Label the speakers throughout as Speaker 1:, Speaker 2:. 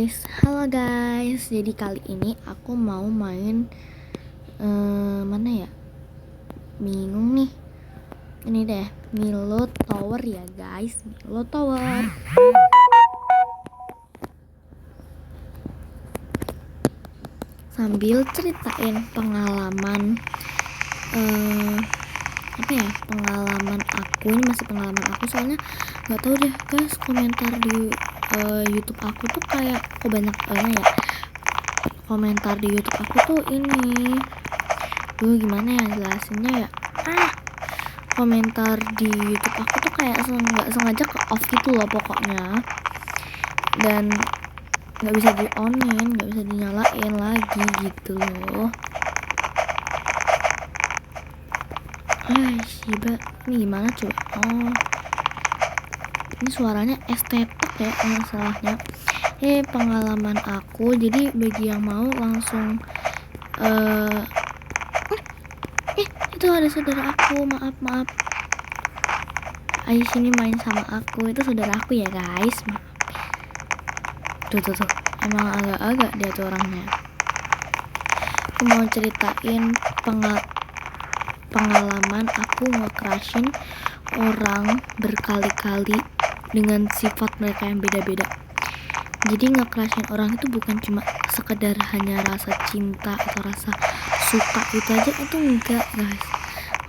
Speaker 1: Halo guys. Jadi kali ini aku mau main mana ya? Bingung nih. Ini deh, Milo Tower ya guys. Milo Tower. Sambil ceritain pengalaman pengalaman aku. Ini masih pengalaman aku, soalnya nggak tahu deh guys, komentar di YouTube aku tuh kayak banyak ya. Komentar di YouTube aku tuh ini gimana ya jelasinnya ya, komentar di YouTube aku tuh kayak nggak sengaja ke off gitu loh pokoknya, dan nggak bisa di onin, nggak bisa dinyalain lagi gitu loh. Shiba, ini gimana coba? Ini suaranya estetik ya masalahnya. Pengalaman aku, jadi bagi yang mau langsung itu ada saudara aku, maaf ayo sini main sama aku. Itu saudara aku ya guys, maaf. Tuh emang agak-agak dia tuh orangnya. Aku mau ceritain pengalaman aku nge-crushin orang berkali-kali dengan sifat mereka yang beda-beda. Jadi nge-crushin orang itu bukan cuma sekedar hanya rasa cinta atau rasa suka itu aja, itu enggak guys.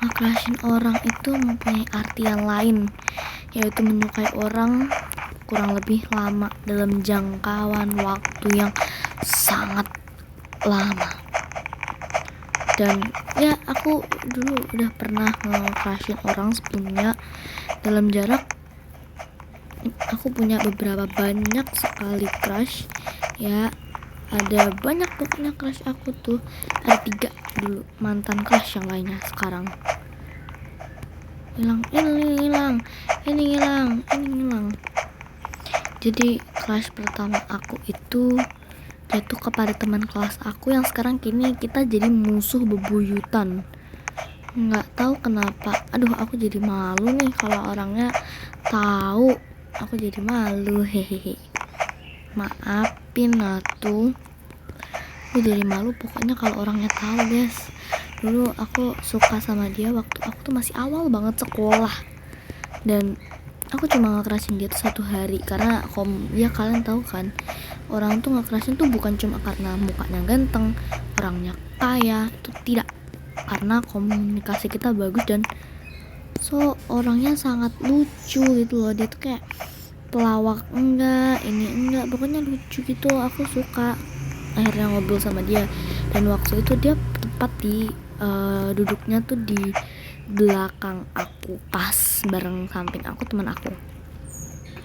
Speaker 1: Nge-crushin orang itu mempunyai artian lain, yaitu menyukai orang kurang lebih lama dalam jangkauan waktu yang sangat lama. Dan ya, aku dulu udah pernah nge-crushin orang sebelumnya dalam jarak. Aku punya banyak sekali crush ya, ada banyak pokoknya crush aku tuh. Ada 3 dulu mantan crush, yang lainnya sekarang hilang. Jadi crush pertama aku itu jatuh kepada teman kelas aku yang sekarang kini kita jadi musuh bebuyutan. Nggak tahu kenapa, aku jadi malu nih kalau orangnya tahu. Aku jadi malu, hehehe. Maafin atuh. Aku jadi malu pokoknya kalau orangnya tahu guys. Dulu aku suka sama dia waktu aku tuh masih awal banget sekolah, dan aku cuma nge-crushin dia tuh 1 hari karena ya kalian tahu kan, orang tuh nge-crushin tuh bukan cuma karena mukanya ganteng, orangnya kaya, itu tidak, karena komunikasi kita bagus dan orangnya sangat lucu gitu loh. Dia tuh kayak pelawak enggak, pokoknya lucu gitu. Aku suka akhirnya ngobrol sama dia, dan waktu itu dia tepat di duduknya tuh di belakang aku, pas bareng samping aku teman aku.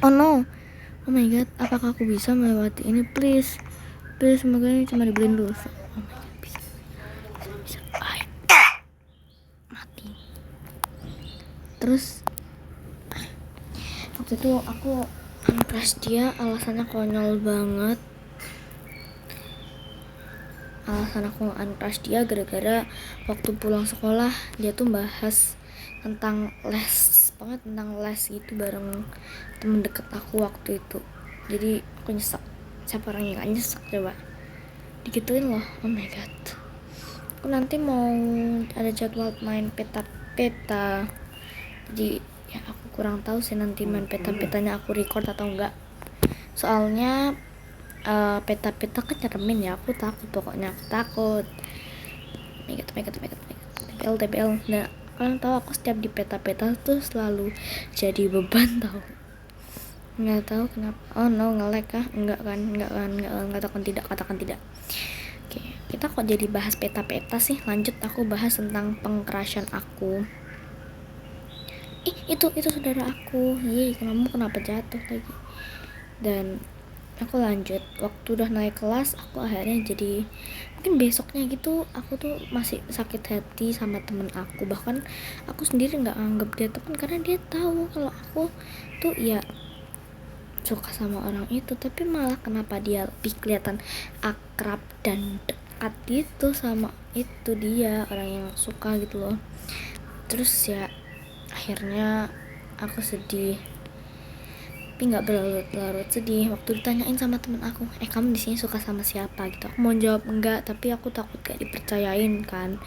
Speaker 1: Oh my god, apakah aku bisa melewati ini? Please, semoga ini cuma dibeliin dulu. Oh my god, bisa. Mati. Terus waktu itu aku crush dia, alasannya konyol banget. Alasan aku uncrush dia gara-gara waktu pulang sekolah dia tuh bahas tentang les gitu bareng temen deket aku waktu itu. Jadi aku nyesek. Siapa orang yang gak nyesek coba? Digituin loh. Oh my god. Aku nanti mau ada jadwal main peta-peta, jadi ya aku kurang tahu sih nanti main peta-petanya aku record atau enggak. Soalnya peta-peta kan nyeremin ya, aku takut. TBL. Nah, kalian tahu aku setiap di peta-peta tuh selalu jadi beban tau. Nggak tahu kenapa. Oh no, nge-lag kah? Enggak katakan tidak. Oke, kita kok jadi bahas peta-peta sih? Lanjut, aku bahas tentang pengcrushan aku. Itu saudara aku. Kamu kenapa jatuh lagi? Dan aku lanjut, waktu udah naik kelas aku akhirnya jadi, mungkin besoknya gitu aku tuh masih sakit hati sama temen aku. Bahkan aku sendiri nggak anggap dia temen karena dia tahu kalau aku tuh ya suka sama orang itu, tapi malah kenapa dia lebih kelihatan akrab dan dekat gitu sama itu dia orang yang suka gitu loh. Terus ya akhirnya aku sedih, tapi nggak berlarut-larut sedih. Waktu ditanyain sama temen aku, kamu di sini suka sama siapa gitu, aku mau jawab enggak, tapi aku takut gak dipercayain kan,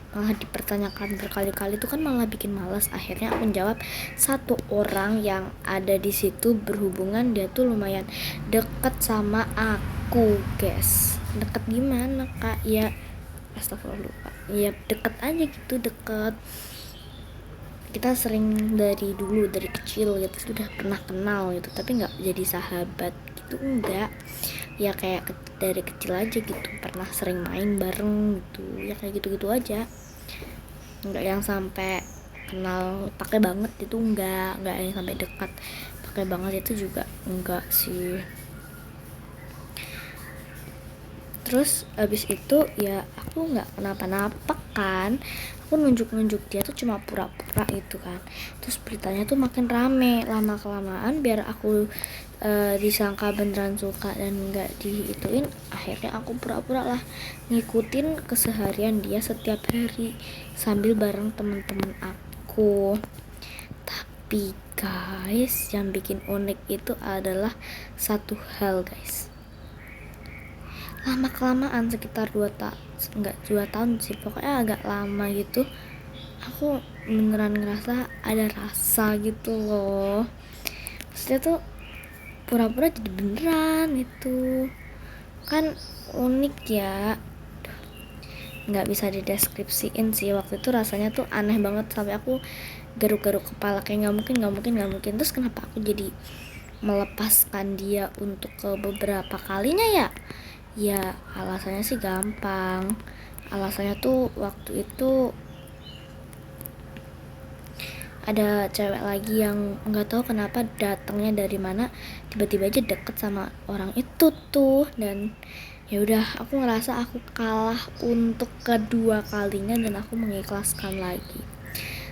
Speaker 1: malah dipertanyakan berkali-kali itu kan malah bikin males. Akhirnya aku jawab satu orang yang ada di situ, berhubungan dia tuh lumayan deket sama aku guys. Deket gimana kak? Ya astagfirullah lupa, ya deket aja gitu, deket, kita sering dari dulu, dari kecil gitu, sudah pernah kenal gitu, tapi nggak jadi sahabat gitu, enggak, ya kayak dari kecil aja gitu, pernah sering main bareng gitu, ya kayak gitu-gitu aja, nggak yang sampai kenal pakai banget itu, enggak yang sampai dekat pakai banget itu juga enggak sih. Terus abis itu ya aku nggak kenapa-napa kan, aku nunjuk dia tuh cuma pura-pura itu kan. Terus beritanya tuh makin rame, lama kelamaan biar aku disangka beneran suka dan nggak diituin, akhirnya aku pura-pura lah ngikutin keseharian dia setiap hari sambil bareng temen-temen aku. Tapi guys, yang bikin unik itu adalah satu hal guys, lama kelamaan sekitar 2 tahun sih, pokoknya agak lama gitu, aku beneran ngerasa ada rasa gitu loh. Maksudnya tuh pura-pura jadi beneran itu kan, unik ya, nggak bisa dideskripsiin sih. Waktu itu rasanya tuh aneh banget sampai aku garuk-garuk kepala kayak nggak mungkin. Terus kenapa aku jadi melepaskan dia untuk ke beberapa kalinya ya? Ya alasannya sih gampang. Alasannya tuh waktu itu ada cewek lagi yang nggak tahu kenapa datangnya dari mana, tiba-tiba aja deket sama orang itu tuh, dan ya udah aku ngerasa aku kalah untuk kedua kalinya dan aku mengikhlaskan lagi.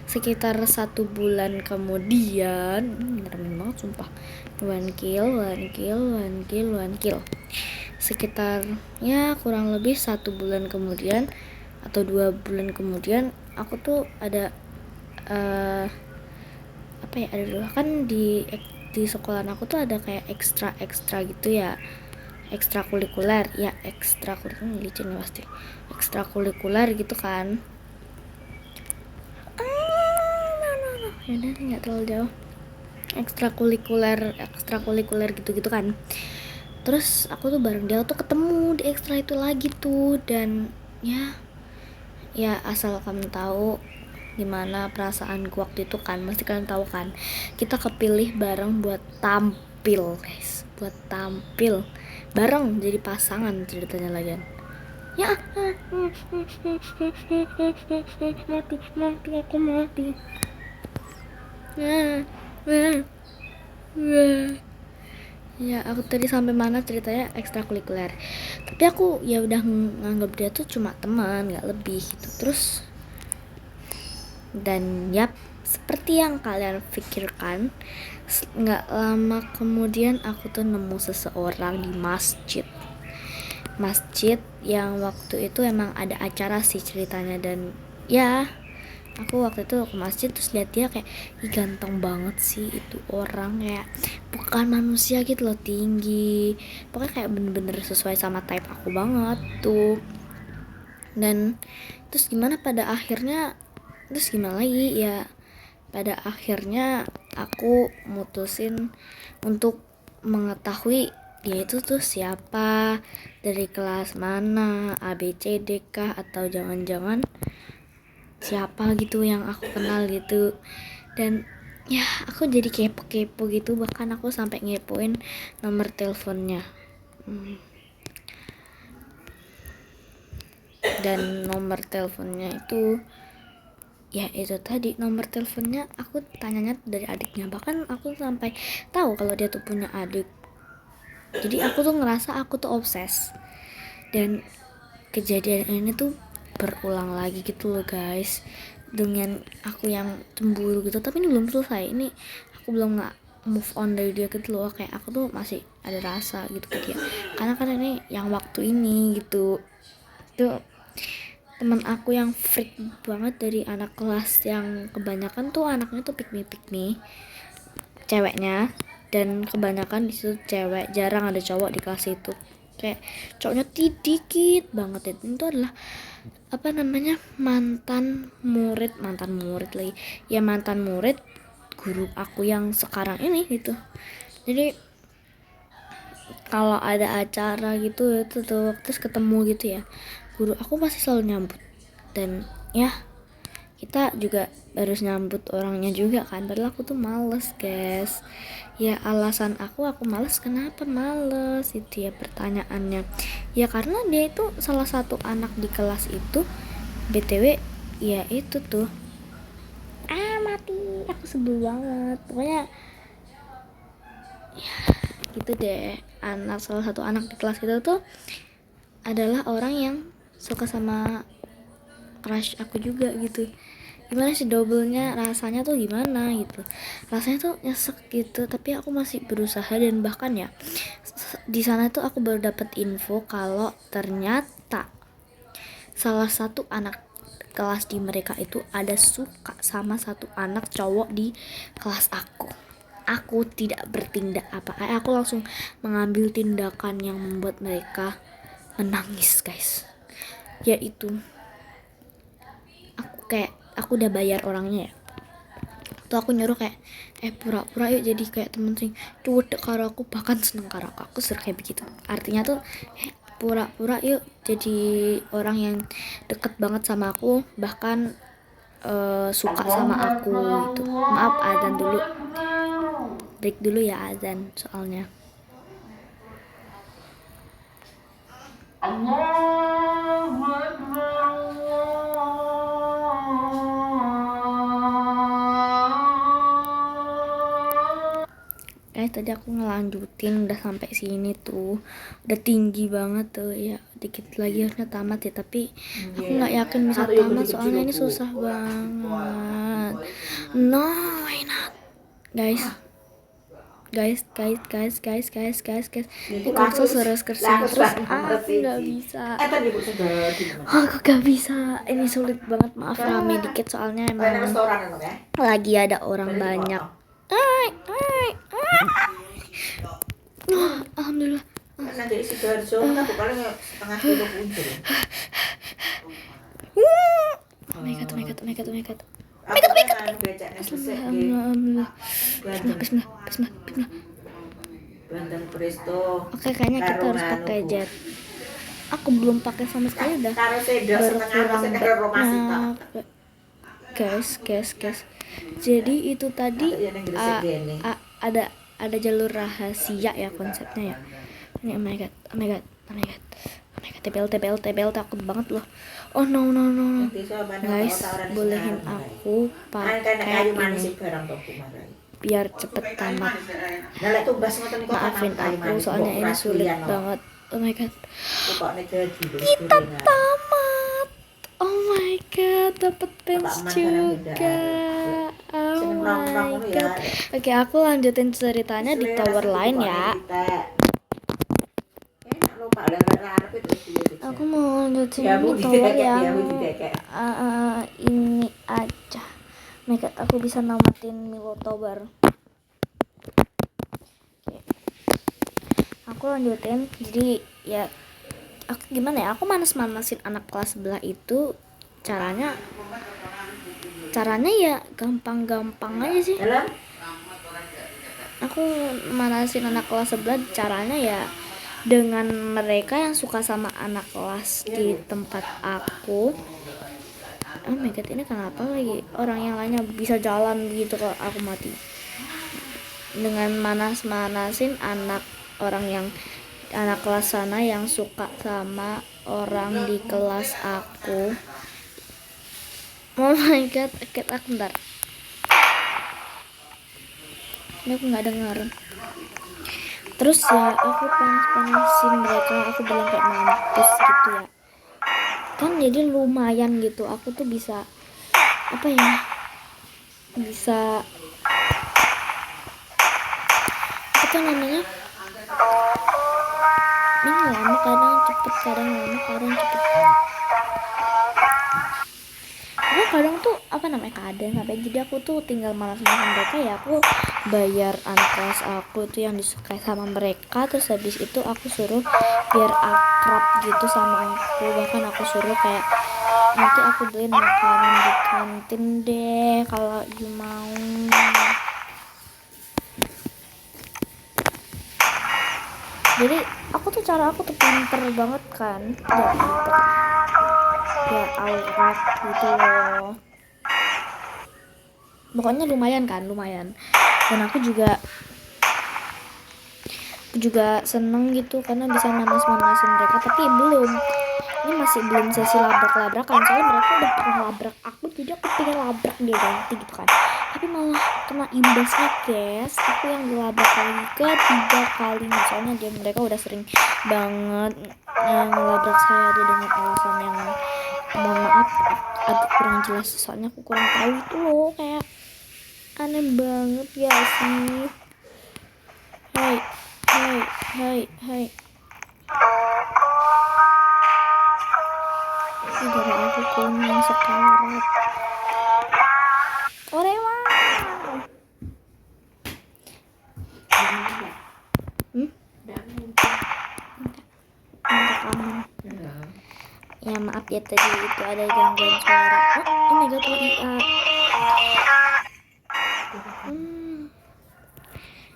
Speaker 1: Sekitar 1 bulan kemudian, ngeremin banget sumpah, one kill, sekitar ya kurang lebih 1 bulan kemudian atau 2 bulan kemudian, aku tuh ada ada dulu kan di sekolahan aku tuh ada kayak ekstra gitu ya, ekstrakurikuler licin ya pasti, ekstrakurikuler gitu kan. Yaudah nggak terlalu jauh, ekstrakurikuler gitu kan. Terus aku tuh bareng dia tuh ketemu di ekstra itu lagi tuh, dan ya asal kamu tahu gimana perasaanku waktu itu kan, pasti kalian tahu kan, kita kepilih bareng buat tampil guys, buat tampil bareng jadi pasangan ceritanya lagi ya. mati ya. Aku tadi sampai mana ceritanya, ekstrakurikuler, tapi aku ya udah nganggap dia tuh cuma teman, nggak lebih gitu. Terus dan yap, seperti yang kalian pikirkan, nggak lama kemudian aku tuh nemu seseorang di masjid yang waktu itu emang ada acara sih ceritanya. Dan ya aku waktu itu ke masjid terus lihat dia kayak, ganteng banget sih itu orang, kayak bukan manusia gitu loh, tinggi, pokoknya kayak bener-bener sesuai sama type aku banget tuh. Dan terus gimana lagi ya, pada akhirnya aku mutusin untuk mengetahui dia itu tuh siapa, dari kelas mana, ABCD kah, atau jangan-jangan siapa gitu yang aku kenal gitu. Dan ya aku jadi kepo gitu, bahkan aku sampai ngepoin nomor teleponnya. Dan nomor teleponnya itu ya itu tadi, nomor teleponnya aku tanyanya dari adiknya, bahkan aku sampai tahu kalau dia tuh punya adik. Jadi aku tuh ngerasa aku tuh obses, dan kejadian ini tuh berulang lagi gitu loh guys, dengan aku yang cemburu gitu. Tapi ini belum selesai, ini aku belum nggak move on dari dia gitu loh, kayak aku tuh masih ada rasa gitu ke dia, karena kan ini yang waktu ini gitu. Tuh teman aku yang freak banget dari anak kelas, yang kebanyakan tuh anaknya tuh pick me ceweknya. dan kebanyakan di situ cewek, jarang ada cowok di kelas itu. Kayak cowoknya dikit banget. Itu adalah apa namanya, mantan murid lagi ya, mantan murid guru aku yang sekarang ini gitu. Jadi kalau ada acara gitu itu tuh terus ketemu gitu ya, guru aku pasti selalu nyambut. Dan ya kita juga harus nyambut orangnya juga kan, padahal aku tuh males guys. Ya alasan aku males, kenapa males itu ya pertanyaannya. Ya karena dia itu salah satu anak di kelas itu, BTW ya itu tuh mati, aku sebel banget pokoknya ya, gitu deh. Salah satu anak di kelas itu tuh adalah orang yang suka sama crush aku juga gitu. Gimana sih doublenya rasanya tuh, gimana gitu, rasanya tuh nyesek gitu, tapi aku masih berusaha. Dan bahkan ya di sana tuh aku baru dapat info kalau ternyata salah satu anak kelas di mereka itu ada suka sama satu anak cowok di kelas aku. Aku tidak bertindak apa, aku langsung mengambil tindakan yang membuat mereka menangis guys. Yaitu aku udah bayar orangnya ya, tuh aku nyuruh kayak pura-pura yuk jadi kayak temen sing cuwedek karo aku, bahkan seneng karo aku suruh kayak begitu. Artinya tuh pura-pura yuk jadi orang yang deket banget sama aku, bahkan suka sama aku gitu. Maaf azan dulu, break dulu ya azan soalnya. Tadi aku ngelanjutin udah sampai sini tuh, udah tinggi banget tuh ya, dikit lagi harusnya tamat ya, tapi aku nggak yakin bisa tamat soalnya ini susah banget. No, why not guys. Ini kursus terus aku nggak bisa. Aku nggak bisa, ini sulit banget, maaf rame dikit soalnya emang lagi ada orang banyak. Alhamdulillah.
Speaker 2: Nanti Sidoarjo aku paling setengah kilo punjul.
Speaker 1: Oh my god.
Speaker 2: Alhamdulillah.
Speaker 1: Bismillah.
Speaker 2: Bandeng presto.
Speaker 1: Oke, kayaknya kita harus pakai jet. Aku belum pakai sama sekali udah berkurang banyak. Guys. Jadi itu tadi ada jalur rahasia ya konsepnya ya. Ini oh my god. TBL takut banget loh. Oh no. Guys, bolehin aku pakai ini biar cepet tamat. Maafin aku soalnya ini sulit banget. Oh my god. Kita tamat. Oh my god, dapat pens juga. Oh my god. Oke, aku lanjutin ceritanya di tower lain ya. Aku mau lanjutin di tower yang ini aja. Oh my god, aku bisa namatin Milo Tower. Oke. Aku lanjutin. Jadi ya aku gimana ya, aku manas-manasin anak kelas sebelah itu caranya ya gampang-gampang aja sih. Aku manasin anak kelas sebelah caranya ya dengan mereka yang suka sama anak kelas di tempat aku. Oh my god, ini kenapa lagi orang yang lainnya bisa jalan gitu kalau aku mati. Dengan manas-manasin anak kelas sana yang suka sama orang di kelas aku. Oh my god, aku bentar. Ini aku nggak dengar. Terus ya aku panas-panasin mereka, aku bilang kayak mampus gitu ya. Kan jadi lumayan gitu, aku tuh bisa apa namanya, ini lama kadang cepet, kadang kadang tuh jadi aku tuh tinggal malas-malasin mereka ya, aku bayar kelas aku itu yang disukai sama mereka. Terus habis itu aku suruh biar akrab gitu sama aku, bahkan aku suruh kayak nanti aku beliin makanan di kantin deh kalau you mau. Jadi cara aku tuh pinter banget kan, ya pinter, ya aurat gitu loh. Pokoknya lumayan dan aku juga seneng gitu karena bisa manas-manasin mereka. Tapi ini masih belum sesi labrak-labrakan, soalnya mereka udah pernah labrak aku, jadi aku pengen labrak dia ganti gitu kan, tapi malah kena imbasnya guys, aku yang dilabrak lagi ketiga kalinya. Soalnya mereka udah sering banget yang ngelabrak saya tuh dengan alasan yang mohon maaf agak kurang jelas, soalnya aku kurang tahu itu loh, kayak aneh banget ya sih. Hai darah aku kuning sekarat. Orewa. Ya maaf ya tadi itu ada gangguan suara. Oh my god, IA.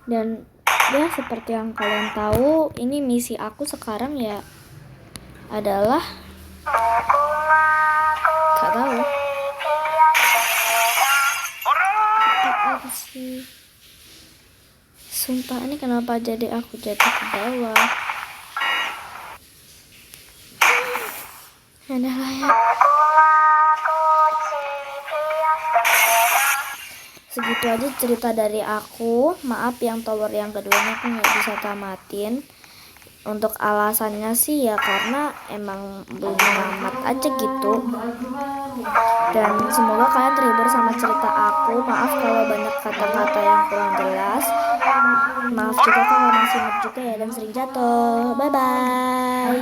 Speaker 1: Dan ya seperti yang kalian tahu, ini misi aku sekarang ya adalah gak tahu apa sih. Sumpah ini kenapa jadi aku jatuh ke bawah. Adalah ya. Segitu aja cerita dari aku. Maaf yang tower yang keduanya aku nggak bisa tamatin. Untuk alasannya sih ya karena emang belum tamat aja gitu. Dan semoga kalian terhibur sama cerita aku. Maaf kalau banyak kata-kata yang kurang jelas. Maaf juga kalau masih noob juga ya dan sering jatuh. Bye bye.